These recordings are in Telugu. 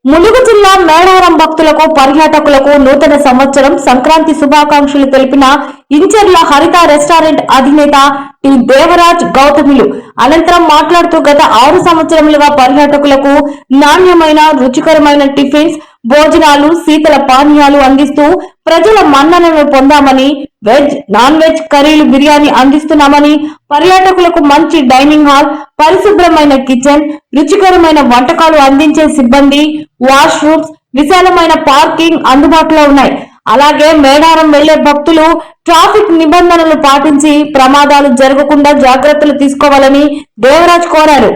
ములుగు జిల్లా మేడారం భక్తులకు పర్యాటకులకు నూతన సంవత్సరం సంక్రాంతి శుభాకాంక్షలు తెలిపిన ఇంచర్ల హరిత రెస్టారెంట్ అధినేత టి దేవరాజ్ గౌతమిలు అనంతరం మాట్లాడుతూ గత 6 సంవత్సరములుగా పర్యాటకులకు నాణ్యమైన రుచికరమైన టిఫిన్స్ భోజనాలు శీతల పానీయాలు అందిస్తూ ప్రజల మన్ననలను పొందామని వెజ్ నాన్ వెజ్ కర్రీలు బిర్యానీ అందిస్తున్నామని పర్యాటకులకు మంచి డైనింగ్ హాల్ పరిశుభ్రమైన కిచెన్ రుచికరమైన వంటకాలు అందించే సిబ్బంది వాష్రూమ్స్ విశాలమైన పార్కింగ్ అందుబాటులో ఉన్నాయి। అలాగే మేడారం వెళ్లే భక్తులు ట్రాఫిక్ నిబంధనలు పాటించి ప్రమాదాలు జరగకుండా జాగ్రత్తలు తీసుకోవాలని దేవరాజ్ కోరారు।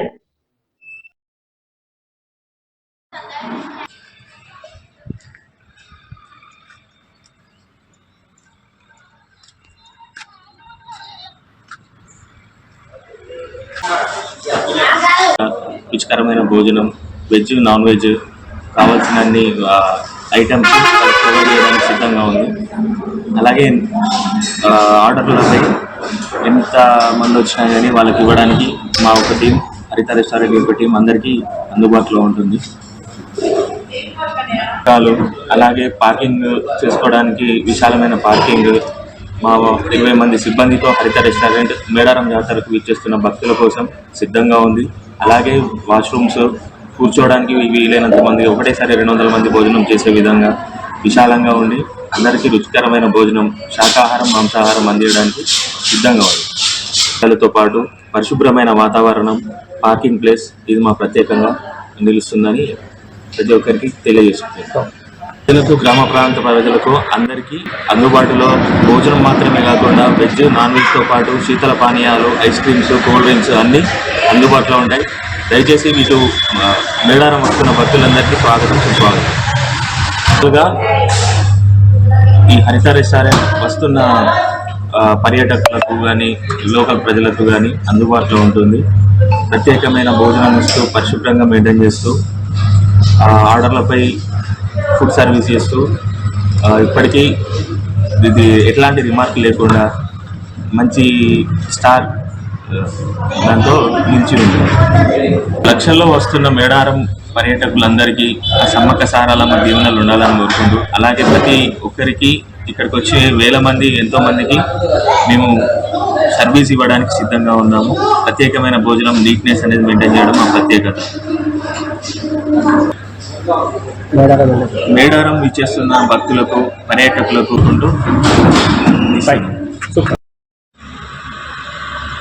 రుచికరమైన భోజనం వెజ్ నాన్ వెజ్ కావాల్సిన అన్ని ఐటమ్స్ ప్రొవైడ్ చేయడానికి సిద్ధంగా ఉంది। అలాగే ఆర్డర్లపై ఎంత మంది వచ్చినా కానీ వాళ్ళకి ఇవ్వడానికి మా ఒక టీం హరిత రెస్టారెంట్ ఒక టీం అందరికీ అందుబాటులో ఉంటుంది। అలాగే పార్కింగ్ చేసుకోవడానికి విశాలమైన పార్కింగ్ మా 20 మంది సిబ్బందితో హరిత రెస్టారెంట్ మేడారం జాతరకు విచ్చేస్తున్న భక్తుల కోసం సిద్ధంగా ఉంది। అలాగే వాష్రూమ్స్ కూర్చోవడానికి వీలైనంత మంది ఒకటేసారి 200 మంది భోజనం చేసే విధంగా విశాలంగా ఉండి అందరికీ రుచికరమైన భోజనం శాకాహారం మాంసాహారం అందించడానికి సిద్ధంగా ఉంది। పిల్లలతో పాటు పరిశుభ్రమైన వాతావరణం పార్కింగ్ ప్లేస్ ఇది మా ప్రత్యేకంగా నిలుస్తుందని ప్రతి ఒక్కరికి తెలియజేస్తున్నాం। ప్రజలకు గ్రామ ప్రాంత ప్రజలకు అందరికీ అందుబాటులో భోజనం మాత్రమే కాకుండా వెజ్ నాన్ వెజ్తో పాటు శీతల పానీయాలు ఐస్ క్రీమ్స్ కూల్ డ్రింక్స్ అన్నీ అందుబాటులో ఉంటాయి। దయచేసి వీటి మేడారం వస్తున్న భక్తులందరికీ స్వాగతం సుస్వాగతం। ఈ హరిత రెస్టారెంట్ వస్తున్న పర్యాటకులకు కానీ లోకల్ ప్రజలకు కానీ అందుబాటులో ఉంటుంది। ప్రత్యేకమైన భోజనం ఇస్తూ పరిశుభ్రంగా మెయింటైన్ చేస్తూ ఆర్డర్లపై ఫుడ్ సర్వీస్ చేస్తూ ఇప్పటికీ ఇది ఎట్లాంటి రిమార్క్ లేకుండా మంచి స్టార్ దాంతో నిలిచి ఉంది। లక్షల్లో వస్తున్న మేడారం పర్యాటకులందరికీ సమ్మక్క సారాలమ్మ దీవెనలు ఉండాలని కోరుకుంటూ అలాగే ప్రతి ఒక్కరికి ఇక్కడికి వచ్చే వేల మంది ఎంతో మందికి మేము సర్వీస్ ఇవ్వడానికి సిద్ధంగా ఉన్నాము। ప్రత్యేకమైన భోజనం నీట్నెస్ అనేది మెయింటైన్ చేయడం మా ప్రత్యేకత। మేడారం విచ్చేస్తున్న భక్తులకు పర్యాటకులకు ఉంటూ